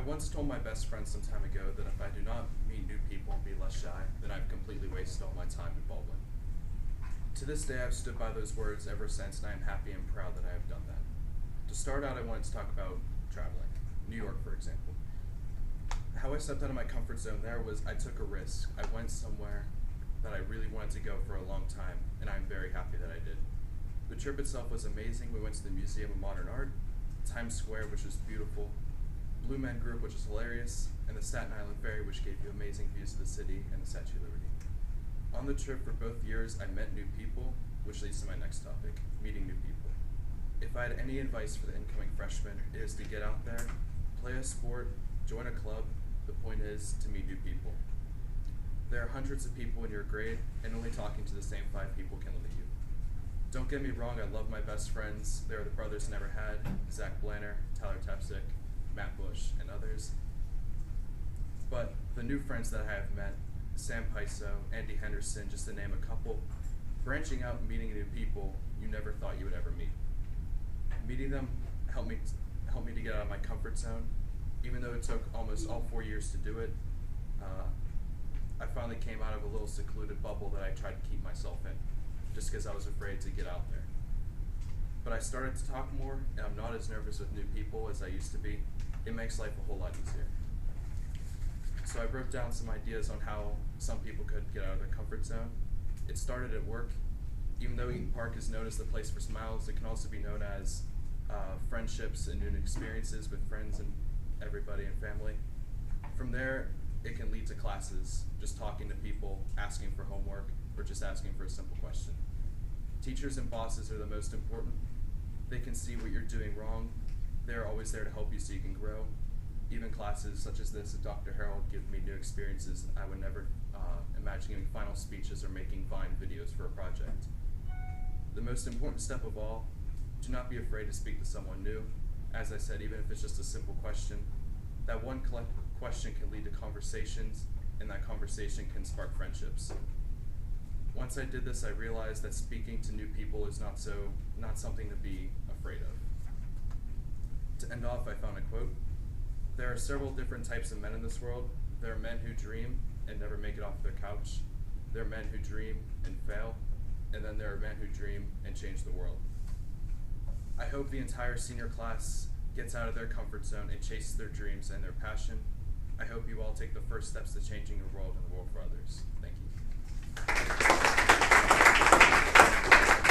once told my best friend some time ago that if I do not meet new people and be less shy, then I've completely wasted all my time in Baldwin. To this day, I've stood by those words ever since, and I am happy and proud that I have done that. To start out, I wanted to talk about traveling. New York, for example. How I stepped out of my comfort zone there was I took a risk. I went somewhere that I really wanted to go for a long time, and I'm very happy that I did. The trip itself was amazing. We went to the Museum of Modern Art, Times Square, which was beautiful, Blue Men Group, which was hilarious, and the Staten Island Ferry, which gave you amazing views of the city and the Statue of Liberty. On the trip for both years, I met new people, which leads to my next topic, meeting new people. If I had any advice for the incoming freshmen, it is to get out there, play a sport, join a club. The point is to meet new people. There are hundreds of people in your grade, and only talking to the same 5 people can limit you. Don't get me wrong, I love my best friends. They are the brothers I never had, Zach Blanner, Tyler Tepsick, Matt Bush, and others. But the new friends that I have met, Sam Paiso, Andy Henderson, just to name a couple, branching out and meeting new people you never thought you would ever meet. Meeting them helped me to get out of my comfort zone. Even though it took almost all 4 years to do it, I finally came out of a little secluded bubble that I tried to keep myself in, just because I was afraid to get out there. But I started to talk more, and I'm not as nervous with new people as I used to be. It makes life a whole lot easier. So I wrote down some ideas on how some people could get out of their comfort zone. It started at work. Even though Eaton Park is known as the place for smiles, it can also be known as friendships and new experiences with friends and everybody and family. From there, it can lead to classes, just talking to people, asking for homework, or just asking for a simple question. Teachers and bosses are the most important. They can see what you're doing wrong. They're always there to help you so you can grow. Even classes such as this at Dr. Harold give me new experiences I would never imagine giving final speeches or making Vine videos for a project. The most important step of all, do not be afraid to speak to someone new. As I said, even if it's just a simple question, that one question can lead to conversations, and that conversation can spark friendships. Once I did this, I realized that speaking to new people is not something to be afraid of. To end off, I found a quote. There are several different types of men in this world. There are men who dream and never make it off their couch. There are men who dream and fail. And then there are men who dream and change the world. I hope the entire senior class gets out of their comfort zone and chases their dreams and their passion. I hope you all take the first steps to changing your world and the world for others. Thank you.